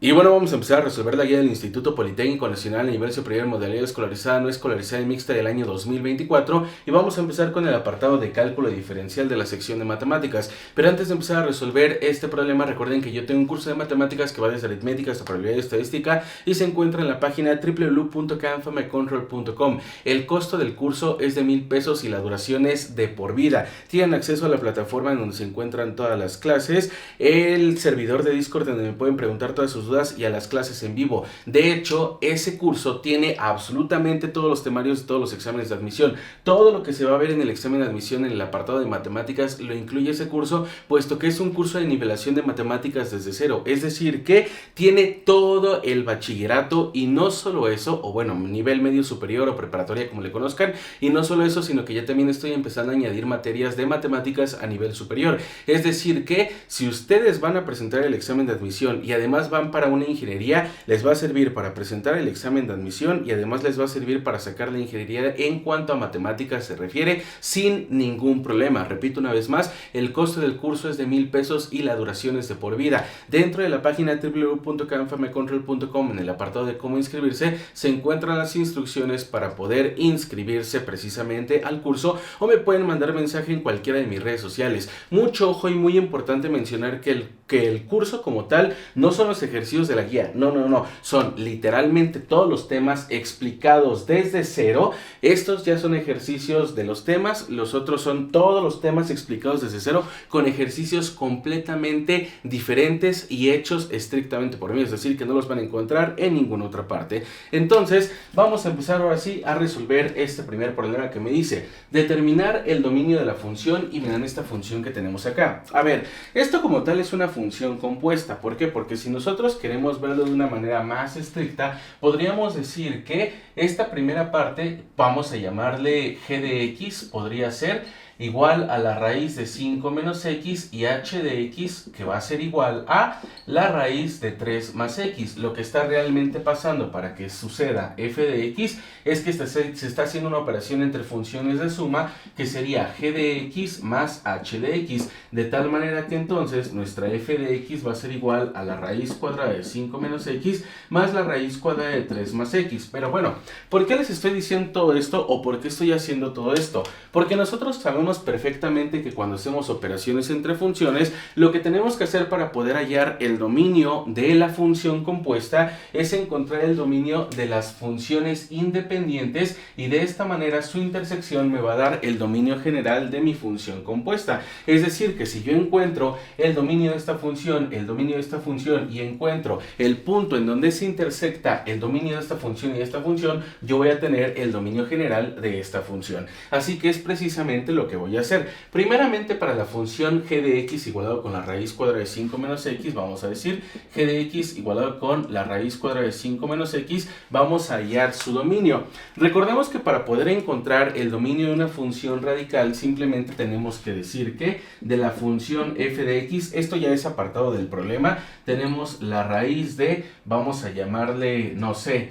Y bueno, vamos a empezar a resolver la guía del Instituto Politécnico Nacional a nivel superior modalidad escolarizada no escolarizada y mixta del año 2024 y vamos a empezar con el apartado de cálculo diferencial de la sección de matemáticas. Pero antes de empezar a resolver este problema, recuerden que yo tengo un curso de matemáticas que va desde aritmética hasta probabilidad y estadística y se encuentra en la página www.canfamecontrol.com. El costo del curso es de 1,000 pesos y la duración es de por vida. Tienen acceso a la plataforma en donde se encuentran todas las clases, el servidor de Discord donde me pueden preguntar todas sus dudas y a las clases en vivo. De hecho, ese curso tiene absolutamente todos los temarios de todos los exámenes de admisión. Todo lo que se va a ver en el examen de admisión en el apartado de matemáticas lo incluye ese curso, puesto que es un curso de nivelación de matemáticas desde cero. Es decir, que tiene todo el bachillerato y no solo eso, o bueno, nivel medio superior o preparatoria como le conozcan, y no solo eso, sino que ya también estoy empezando a añadir materias de matemáticas a nivel superior. Es decir, que si ustedes van a presentar el examen de admisión y además van para una ingeniería, les va a servir para presentar el examen de admisión y además les va a servir para sacar la ingeniería en cuanto a matemáticas se refiere sin ningún problema. Repito una vez más, el costo del curso es de 1,000 pesos y la duración es de por vida. Dentro de la página www.canfamecontrol.com, en el apartado de cómo inscribirse, se encuentran las instrucciones para poder inscribirse precisamente al curso, o me pueden mandar mensaje en cualquiera de mis redes sociales. Mucho ojo y muy importante mencionar que el curso como tal no son los ejercicios de la guía, no, son literalmente todos los temas explicados desde cero. Estos ya son ejercicios de los temas, los otros son todos los temas explicados desde cero con ejercicios completamente diferentes y hechos estrictamente por mí, es decir, que no los van a encontrar en ninguna otra parte. Entonces, vamos a empezar ahora sí a resolver este primer problema que me dice determinar el dominio de la función y me dan esta función que tenemos acá. A ver, esto como tal es una función compuesta. ¿Por qué? Porque si nosotros queremos verlo de una manera más estricta, podríamos decir que esta primera parte, vamos a llamarle g de x, podría ser igual a la raíz de 5 menos x y h de x, que va a ser igual a la raíz de 3 más x. Lo que está realmente pasando para que suceda f de x es que se está haciendo una operación entre funciones de suma que sería g de x más h de x, de tal manera que entonces nuestra f de x va a ser igual a la raíz cuadrada de 5 menos x más la raíz cuadrada de 3 más x. Pero bueno, ¿por qué les estoy diciendo todo esto o por qué estoy haciendo todo esto? Porque nosotros sabemos perfectamente que cuando hacemos operaciones entre funciones, lo que tenemos que hacer para poder hallar el dominio de la función compuesta es encontrar el dominio de las funciones independientes y de esta manera su intersección me va a dar el dominio general de mi función compuesta. Es decir, que si yo encuentro el dominio de esta función, el dominio de esta función y encuentro el punto en donde se intersecta el dominio de esta función y esta función, yo voy a tener el dominio general de esta función. Así que es precisamente lo que voy a hacer. Primeramente, para la función g de x igualado con la raíz cuadrada de 5 menos x, vamos a decir g de x igualado con la raíz cuadrada de 5 menos x, vamos a hallar su dominio. Recordemos que para poder encontrar el dominio de una función radical, simplemente tenemos que decir que de la función f de x, esto ya es apartado del problema, tenemos la raíz de, vamos a llamarle, no sé,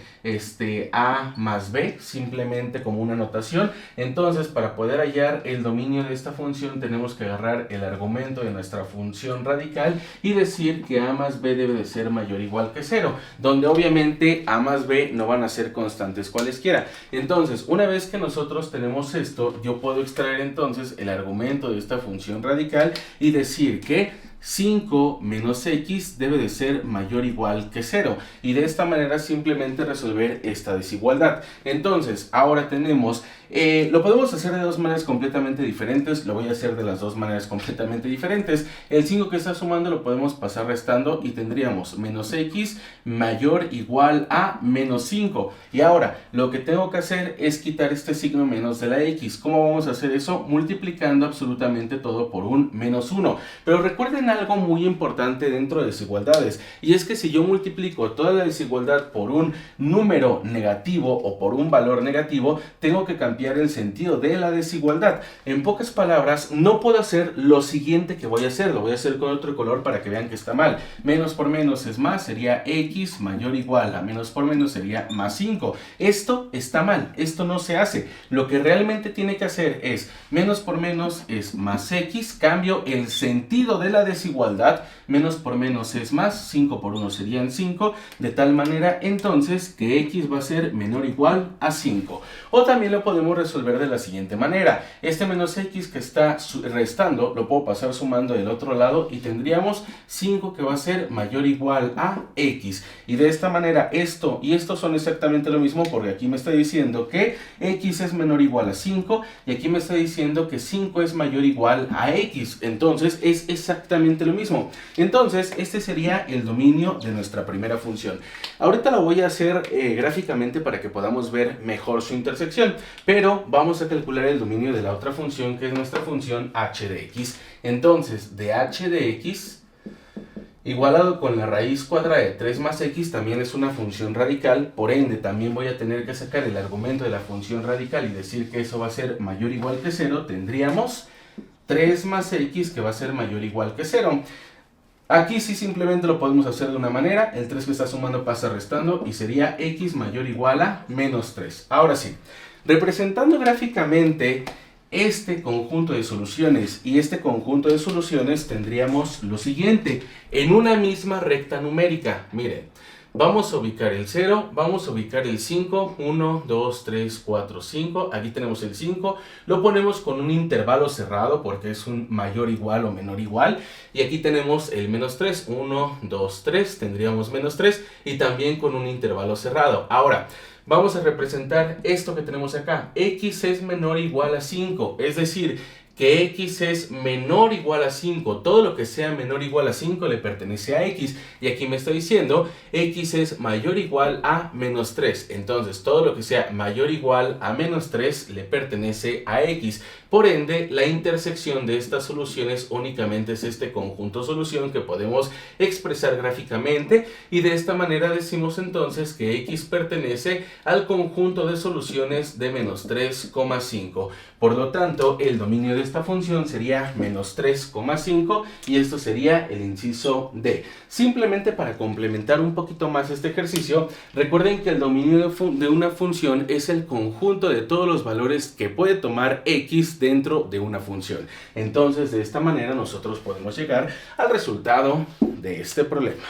a más b, simplemente como una notación. Entonces, para poder hallar el dominio de esta función, tenemos que agarrar el argumento de nuestra función radical y decir que a más b debe de ser mayor o igual que 0, donde obviamente a más b no van a ser constantes cualesquiera. Entonces, una vez que nosotros tenemos esto, yo puedo extraer entonces el argumento de esta función radical y decir que 5 menos x debe de ser mayor o igual que 0 y de esta manera simplemente resolver esta desigualdad. Entonces, ahora tenemos, lo podemos hacer de dos maneras completamente diferentes, lo voy a hacer de las dos maneras completamente diferentes. El 5 que está sumando lo podemos pasar restando y tendríamos menos x mayor o igual a menos 5. Y ahora, lo que tengo que hacer es quitar este signo menos de la x. ¿Cómo vamos a hacer eso? Multiplicando absolutamente todo por un menos 1. Pero recuerden algo muy importante dentro de desigualdades, y es que si yo multiplico toda la desigualdad por un número negativo o por un valor negativo, tengo que cambiar el sentido de la desigualdad. En pocas palabras, no puedo hacer lo siguiente que voy a hacer, lo voy a hacer con otro color para que vean que está mal. Menos por menos es más, sería x mayor o igual a menos por menos sería más 5. Esto está mal, esto no se hace. Lo que realmente tiene que hacer es menos por menos es más x, cambio el sentido de la desigualdad desigualdad, menos por menos es más, 5 por 1 serían 5, de tal manera entonces que x va a ser menor o igual a 5. O también lo podemos resolver de la siguiente manera. Este menos x que está restando lo puedo pasar sumando del otro lado y tendríamos 5 que va a ser mayor o igual a x. Y de esta manera esto y esto son exactamente lo mismo, porque aquí me está diciendo que x es menor o igual a 5 y aquí me está diciendo que 5 es mayor o igual a x. Entonces es exactamente lo mismo. Entonces este sería el dominio de nuestra primera función. Ahorita lo voy a hacer gráficamente para que podamos ver mejor su intersección, pero vamos a calcular el dominio de la otra función, que es nuestra función h de x. Entonces de h de x igualado con la raíz cuadrada de 3 más x también es una función radical, por ende también voy a tener que sacar el argumento de la función radical y decir que eso va a ser mayor o igual que 0. Tendríamos 3 más x que va a ser mayor o igual que 0. Aquí sí simplemente lo podemos hacer de una manera, el 3 que está sumando pasa restando y sería x mayor o igual a menos 3. Ahora sí, representando gráficamente este conjunto de soluciones y este conjunto de soluciones tendríamos lo siguiente, en una misma recta numérica. Miren, vamos a ubicar el 0, vamos a ubicar el 5, 1, 2, 3, 4, 5, aquí tenemos el 5, lo ponemos con un intervalo cerrado porque es un mayor igual o menor igual, y aquí tenemos el menos 3, 1, 2, 3, tendríamos menos 3 y también con un intervalo cerrado. Ahora, vamos a representar esto que tenemos acá. X es menor o igual a 5, es decir, que x es menor o igual a 5. Todo lo que sea menor o igual a 5 le pertenece a x. Y aquí me está diciendo x es mayor o igual a menos 3. Entonces, todo lo que sea mayor o igual a menos 3 le pertenece a x. Por ende, la intersección de estas soluciones únicamente es este conjunto solución que podemos expresar gráficamente. Y de esta manera decimos entonces que x pertenece al conjunto de soluciones de menos 3,5. Por lo tanto, el dominio de esta función sería menos 3,5 y esto sería el inciso D. Simplemente para complementar un poquito más este ejercicio, recuerden que el dominio de una función es el conjunto de todos los valores que puede tomar x dentro de una función. Entonces, de esta manera nosotros podemos llegar al resultado de este problema.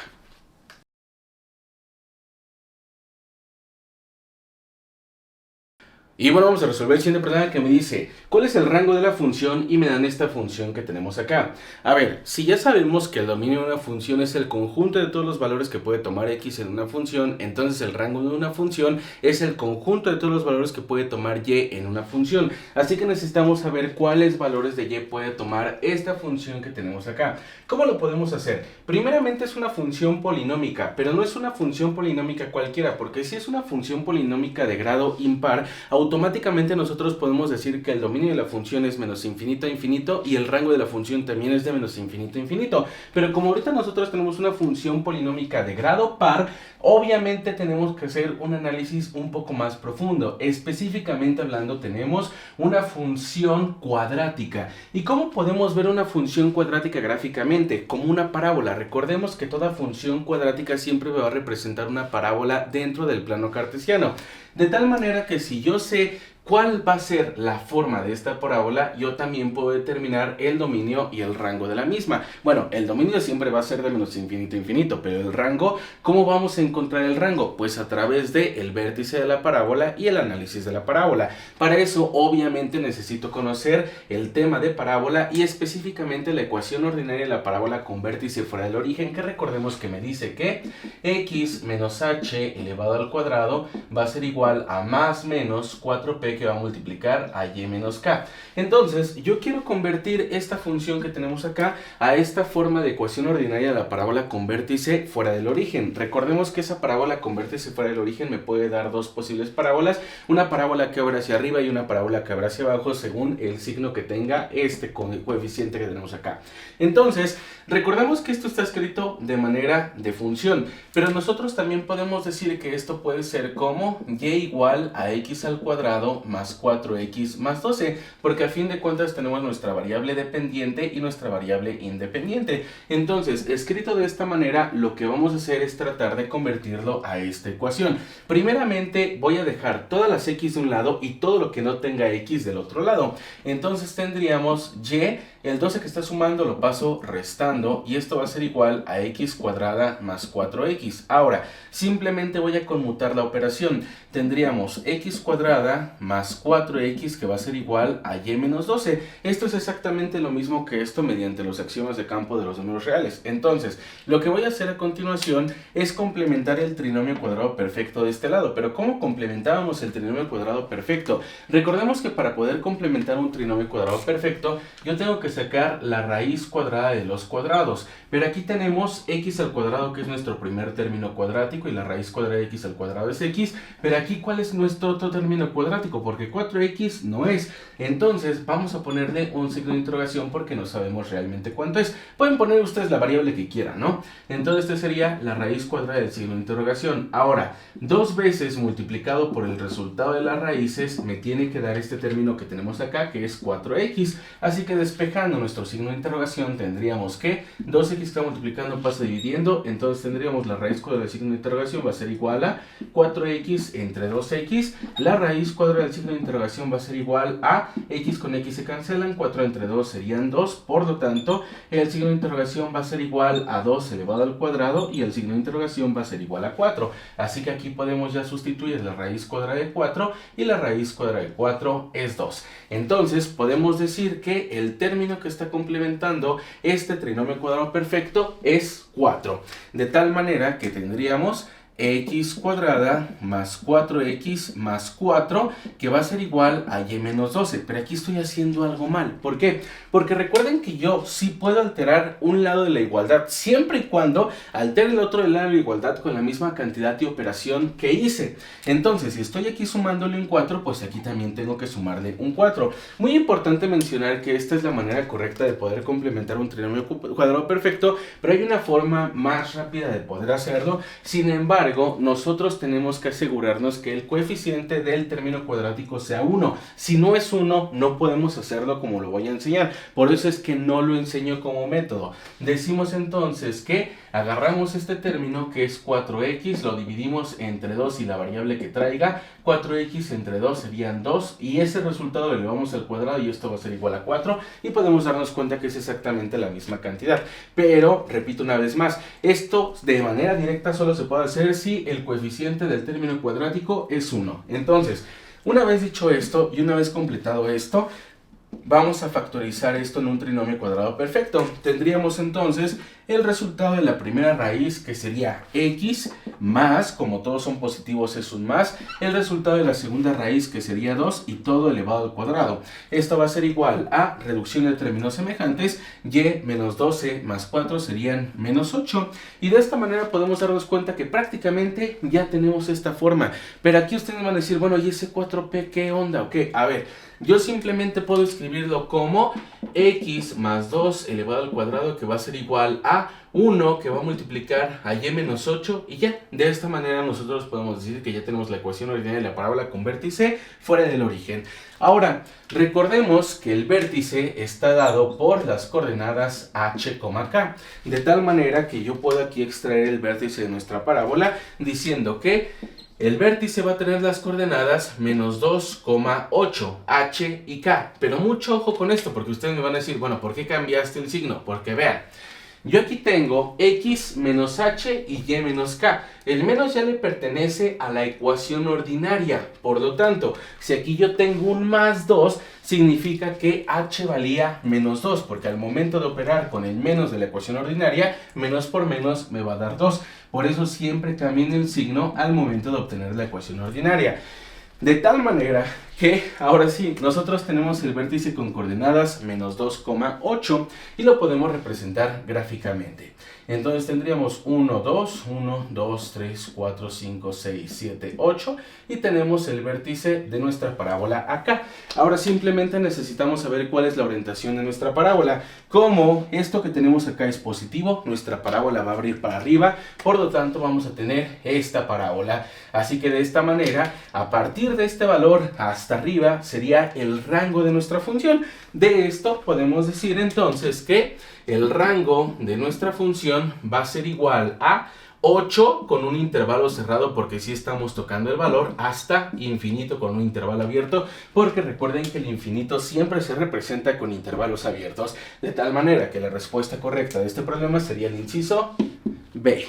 Y bueno, vamos a resolver el siguiente problema que me dice, ¿cuál es el rango de la función? Y me dan esta función que tenemos acá. A ver, si ya sabemos que el dominio de una función es el conjunto de todos los valores que puede tomar x en una función, entonces el rango de una función es el conjunto de todos los valores que puede tomar y en una función. Así que necesitamos saber cuáles valores de y puede tomar esta función que tenemos acá. ¿Cómo lo podemos hacer? Primeramente es una función polinómica, pero no es una función polinómica cualquiera, porque si es una función polinómica de grado impar, automáticamente nosotros podemos decir que el dominio de la función es menos infinito a infinito y el rango de la función también es de menos infinito a infinito. Pero como ahorita nosotros tenemos una función polinómica de grado par, obviamente tenemos que hacer un análisis un poco más profundo. Específicamente hablando, tenemos una función cuadrática. ¿Y cómo podemos ver una función cuadrática gráficamente? Como una parábola. Recordemos que toda función cuadrática siempre va a representar una parábola dentro del plano cartesiano. De tal manera que si yo sé cuál va a ser la forma de esta parábola, yo también puedo determinar el dominio y el rango de la misma. Bueno, el dominio siempre va a ser de menos infinito a infinito, pero el rango, ¿cómo vamos a encontrar el rango? Pues a través del vértice de la parábola y el análisis de la parábola. Para eso, obviamente, necesito conocer el tema de parábola y específicamente la ecuación ordinaria de la parábola con vértice fuera del origen, que recordemos que me dice que x menos h elevado al cuadrado va a ser igual a más menos 4p que va a multiplicar a y menos k. Entonces, yo quiero convertir esta función que tenemos acá a esta forma de ecuación ordinaria de la parábola con vértice fuera del origen. Recordemos que esa parábola con vértice fuera del origen me puede dar dos posibles parábolas, una parábola que abra hacia arriba y una parábola que abra hacia abajo según el signo que tenga este coeficiente que tenemos acá. Entonces, recordemos que esto está escrito de manera de función, pero nosotros también podemos decir que esto puede ser como y igual a x al cuadrado más 4x más 12, porque a fin de cuentas tenemos nuestra variable dependiente y nuestra variable independiente. Entonces, escrito de esta manera, lo que vamos a hacer es tratar de convertirlo a esta ecuación. Primeramente, voy a dejar todas las x de un lado y todo lo que no tenga x del otro lado. Entonces, tendríamos y El 12 que está sumando lo paso restando y esto va a ser igual a x cuadrada más 4x. Ahora, simplemente voy a conmutar la operación. Tendríamos x cuadrada más 4x que va a ser igual a y menos 12. Esto es exactamente lo mismo que esto mediante los axiomas de campo de los números reales. Entonces, lo que voy a hacer a continuación es complementar el trinomio cuadrado perfecto de este lado. Pero ¿cómo complementábamos el trinomio cuadrado perfecto? Recordemos que para poder complementar un trinomio cuadrado perfecto, yo tengo que sacar la raíz cuadrada de los cuadrados. Pero aquí tenemos x al cuadrado, que es nuestro primer término cuadrático, y la raíz cuadrada de x al cuadrado es x. Pero aquí, ¿cuál es nuestro otro término cuadrático? Porque 4x no es. Entonces, vamos a ponerle un signo de interrogación porque no sabemos realmente cuánto es. Pueden poner ustedes la variable que quieran, ¿no? Entonces, este sería la raíz cuadrada del signo de interrogación. Ahora, 2 veces multiplicado por el resultado de las raíces me tiene que dar este término que tenemos acá, que es 4x. Así que despejando nuestro signo de interrogación, tendríamos que 2x que está multiplicando pasa dividiendo, entonces tendríamos la raíz cuadrada del signo de interrogación va a ser igual a 4x entre 2x. La raíz cuadrada del signo de interrogación va a ser igual a x con x se cancelan, 4 entre 2 serían 2, por lo tanto el signo de interrogación va a ser igual a 2 elevado al cuadrado y el signo de interrogación va a ser igual a 4. Así que aquí podemos ya sustituir la raíz cuadrada de 4 y la raíz cuadrada de 4 es 2. Entonces podemos decir que el término que está complementando este trinomio cuadrado perfecto es 4. De tal manera que tendríamos x cuadrada más 4x más 4 que va a ser igual a y menos 12. Pero aquí estoy haciendo algo mal. ¿Por qué? Porque recuerden que yo sí puedo alterar un lado de la igualdad siempre y cuando altere el otro lado de la igualdad con la misma cantidad de operación que hice. Entonces, si estoy aquí sumándole un 4, pues aquí también tengo que sumarle un 4. Muy importante mencionar que esta es la manera correcta de poder complementar un trinomio cuadrado perfecto, pero hay una forma más rápida de poder hacerlo. Sin embargo, nosotros tenemos que asegurarnos que el coeficiente del término cuadrático sea 1. Si no es 1, no podemos hacerlo como lo voy a enseñar. Por eso es que no lo enseño como método. Decimos entonces que agarramos este término que es 4x, lo dividimos entre 2 y la variable que traiga. 4x entre 2 serían 2 y ese resultado lo elevamos al cuadrado y esto va a ser igual a 4 y podemos darnos cuenta que es exactamente la misma cantidad. Pero, repito una vez más, esto de manera directa solo se puede hacer si el coeficiente del término cuadrático es 1. Entonces, una vez dicho esto y una vez completado esto, vamos a factorizar esto en un trinomio cuadrado perfecto. Tendríamos entonces el resultado de la primera raíz, que sería x más, como todos son positivos es un más, el resultado de la segunda raíz, que sería 2 y todo elevado al cuadrado. Esto va a ser igual a reducción de términos semejantes, y menos 12 más 4 serían menos 8. Y de esta manera podemos darnos cuenta que prácticamente ya tenemos esta forma. Pero aquí ustedes van a decir, bueno, ¿y ese 4p qué onda o qué? A ver, yo simplemente puedo escribirlo como x más 2 elevado al cuadrado, que va a ser igual a 1 que va a multiplicar a y menos 8 y ya. De esta manera nosotros podemos decir que ya tenemos la ecuación ordinaria de la parábola con vértice fuera del origen. Ahora, recordemos que el vértice está dado por las coordenadas h, k, de tal manera que yo puedo aquí extraer el vértice de nuestra parábola diciendo que el vértice va a tener las coordenadas menos 2,8, h y k. Pero mucho ojo con esto, porque ustedes me van a decir, bueno, ¿por qué cambiaste el signo? Porque vean, yo aquí tengo x menos h y y menos k. El menos ya le pertenece a la ecuación ordinaria. Por lo tanto, si aquí yo tengo un más 2, significa que h valía menos 2, porque al momento de operar con el menos de la ecuación ordinaria, menos por menos me va a dar 2. Por eso siempre cambien el signo al momento de obtener la ecuación ordinaria. De tal manera que ahora sí, nosotros tenemos el vértice con coordenadas menos 2,8 y lo podemos representar gráficamente. Entonces tendríamos 1, 2, 3, 4, 5, 6, 7, 8 y tenemos el vértice de nuestra parábola acá. Ahora simplemente necesitamos saber cuál es la orientación de nuestra parábola. Como esto que tenemos acá es positivo, nuestra parábola va a abrir para arriba, por lo tanto vamos a tener esta parábola. Así que de esta manera, a partir de este valor hasta arriba sería el rango de nuestra función. De esto podemos decir entonces que el rango de nuestra función va a ser igual a 8 con un intervalo cerrado porque sí estamos tocando el valor, hasta infinito con un intervalo abierto, porque recuerden que el infinito siempre se representa con intervalos abiertos, de tal manera que la respuesta correcta de este problema sería el inciso B.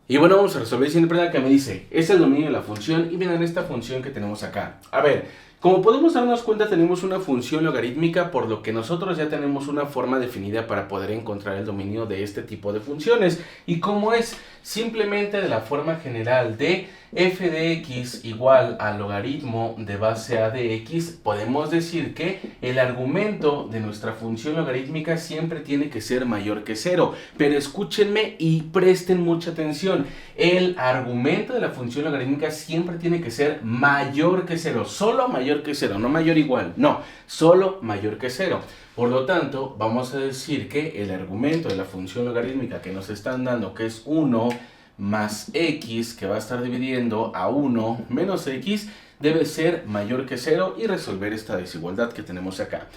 Y bueno, vamos a resolver el siguiente problema que me dice, es el dominio de la función y miren esta función que tenemos acá. A ver, como podemos darnos cuenta, tenemos una función logarítmica, por lo que nosotros ya tenemos una forma definida para poder encontrar el dominio de este tipo de funciones. ¿Y cómo es? Simplemente de la forma general de f de x igual al logaritmo de base a de x, podemos decir que el argumento de nuestra función logarítmica siempre tiene que ser mayor que 0. Pero escúchenme y presten mucha atención. El argumento de la función logarítmica siempre tiene que ser mayor que 0. Solo mayor que 0, no mayor igual. No, solo mayor que 0. Por lo tanto, vamos a decir que el argumento de la función logarítmica que nos están dando, que es 1 más x, que va a estar dividiendo a 1 menos x, debe ser mayor que 0 y resolver esta desigualdad que tenemos acá.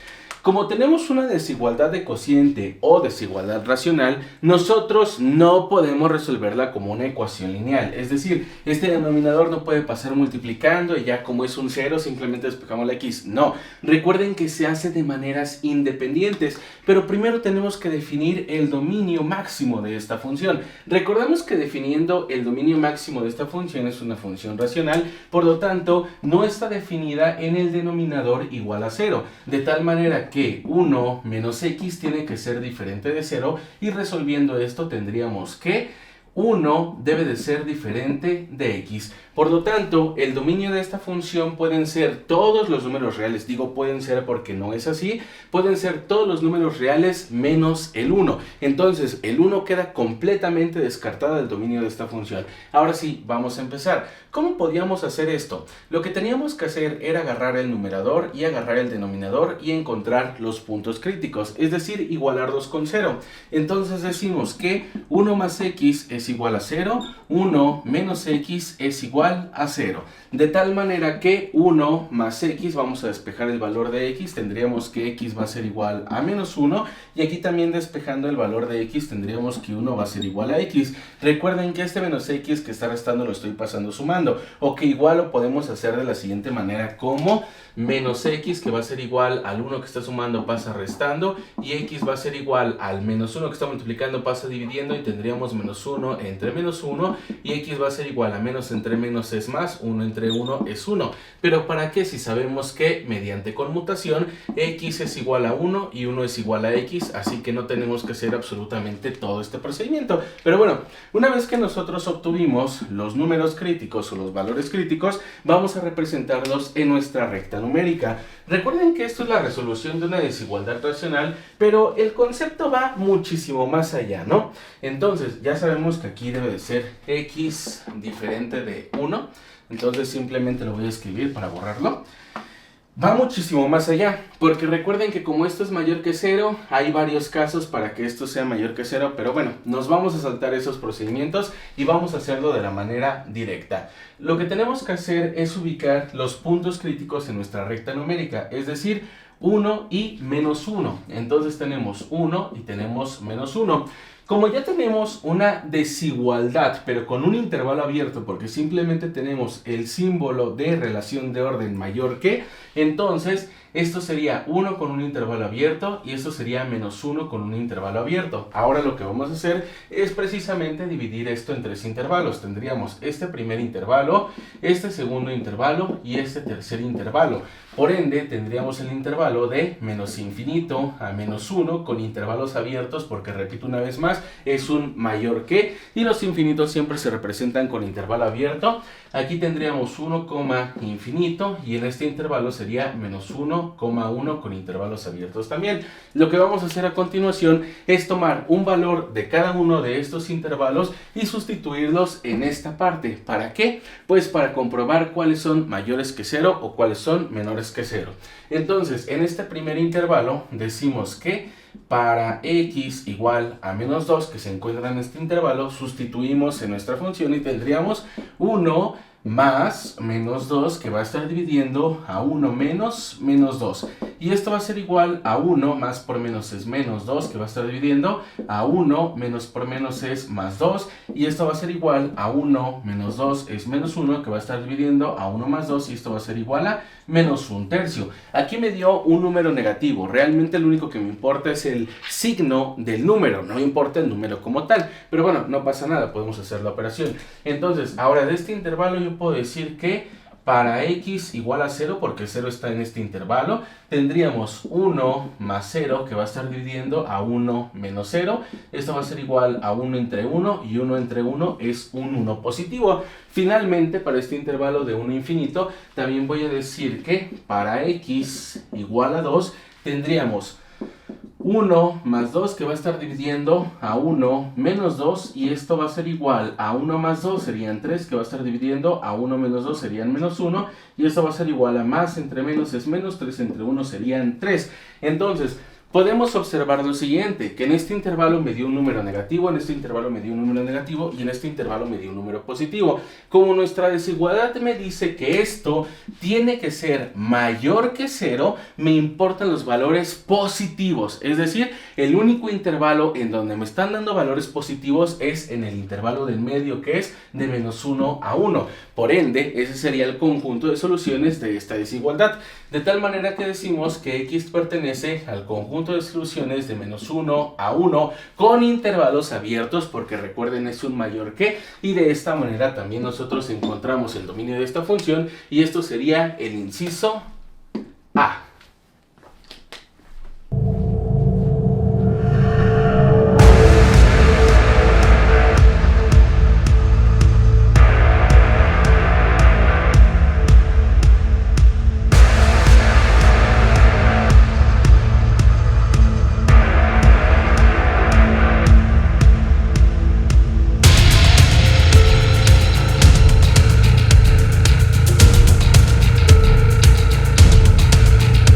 Como tenemos una desigualdad de cociente o desigualdad racional, nosotros no podemos resolverla como una ecuación lineal. Es decir, este denominador no puede pasar multiplicando y ya como es un 0 simplemente despejamos la x. No, recuerden que se hace de maneras independientes, pero primero tenemos que definir el dominio máximo de esta función. Recordemos que definiendo el dominio máximo de esta función es una función racional, por lo tanto no está definida en el denominador igual a 0, de tal manera que 1 menos x tiene que ser diferente de 0 y resolviendo esto tendríamos que 1 debe de ser diferente de x. Por lo tanto, el dominio de esta función pueden ser todos los números reales. Digo pueden ser porque no es así. Pueden ser todos los números reales menos el 1. Entonces, el 1 queda completamente descartado del dominio de esta función. Ahora sí, vamos a empezar. ¿Cómo podíamos hacer esto? Lo que teníamos que hacer era agarrar el numerador y agarrar el denominador y encontrar los puntos críticos, es decir, igualarlos con 0. Entonces decimos que 1 más x es igual a 0, 1 menos x es igual a 0. De tal manera que 1 más x, vamos a despejar el valor de x, tendríamos que x va a ser igual a menos 1. Y aquí también despejando el valor de x, tendríamos que 1 va a ser igual a x. Recuerden que este menos x que está restando lo estoy pasando sumando. O que igual lo podemos hacer de la siguiente manera, como menos x que va a ser igual al 1 que está sumando pasa restando. Y x va a ser igual al menos 1 que está multiplicando pasa dividiendo. Y tendríamos menos 1 entre menos 1. Y x va a ser igual a menos entre menos es más, 1 entre 1 es 1. Pero ¿para qué? Si sabemos que mediante conmutación x es igual a 1 y 1 es igual a x, así que no tenemos que hacer absolutamente todo este procedimiento. Pero bueno, una vez que nosotros obtuvimos los números críticos o los valores críticos, vamos a representarlos en nuestra recta numérica. Recuerden que esto es la resolución de una desigualdad racional, pero el concepto va muchísimo más allá, ¿no? Entonces, ya sabemos que aquí debe de ser x diferente de 1. Entonces simplemente lo voy a escribir para borrarlo. Va muchísimo más allá, porque recuerden que como esto es mayor que 0, hay varios casos para que esto sea mayor que 0, pero bueno, nos vamos a saltar esos procedimientos y vamos a hacerlo de la manera directa. Lo que tenemos que hacer es ubicar los puntos críticos en nuestra recta numérica, es decir, 1 y menos 1. Entonces tenemos 1 y tenemos menos 1. Como ya tenemos una desigualdad, pero con un intervalo abierto, porque simplemente tenemos el símbolo de relación de orden mayor que, entonces esto sería 1 con un intervalo abierto y esto sería menos 1 con un intervalo abierto. Ahora lo que vamos a hacer es precisamente dividir esto en tres intervalos. Tendríamos este primer intervalo, este segundo intervalo y este tercer intervalo. Por ende, tendríamos el intervalo de menos infinito a menos 1 con intervalos abiertos, porque repito una vez más, es un mayor que, y los infinitos siempre se representan con intervalo abierto. Aquí tendríamos 1, infinito, y en este intervalo sería menos 1, 1 con intervalos abiertos también. Lo que vamos a hacer a continuación es tomar un valor de cada uno de estos intervalos y sustituirlos en esta parte. ¿Para qué? Pues para comprobar cuáles son mayores que 0 o cuáles son menores que 0. Entonces, en este primer intervalo decimos que para x igual a menos 2 que se encuentra en este intervalo, sustituimos en nuestra función y tendríamos 1 más menos 2 que va a estar dividiendo a 1 menos 2. y esto va a ser igual a 1, más por menos es menos 2, que va a estar dividiendo a 1, menos por menos es más 2, y esto va a ser igual a 1 menos 2 es menos 1, que va a estar dividiendo a 1 más 2, y esto va a ser igual a menos 1/3. Aquí me dio un número negativo, realmente lo único que me importa es el signo del número, no me importa el número como tal, pero bueno, no pasa nada, podemos hacer la operación. Entonces, ahora de este intervalo yo puedo decir que para x igual a 0, porque 0 está en este intervalo, tendríamos 1 más 0, que va a estar dividiendo a 1 menos 0. Esto va a ser igual a 1 entre 1, y 1 entre 1 es un 1 positivo. Finalmente, para este intervalo de 1 infinito, también voy a decir que para x igual a 2, tendríamos 1 más 2, que va a estar dividiendo a 1 menos 2, y esto va a ser igual a 1 más 2 serían 3, que va a estar dividiendo a 1 menos 2 serían menos 1, y esto va a ser igual a más entre menos es menos, 3 entre 1 serían 3. Entonces, podemos observar lo siguiente, que en este intervalo me dio un número negativo, en este intervalo me dio un número negativo, y en este intervalo me dio un número positivo. Como nuestra desigualdad me dice que esto tiene que ser mayor que 0, me importan los valores positivos. Es decir, el único intervalo en donde me están dando valores positivos es en el intervalo del medio, que es de menos 1 a 1. Por ende, ese sería el conjunto de soluciones de esta desigualdad. De tal manera que decimos que x pertenece al conjunto de soluciones de menos 1 a 1 con intervalos abiertos, porque recuerden es un mayor que, y de esta manera también nosotros encontramos el dominio de esta función, y esto sería el inciso A.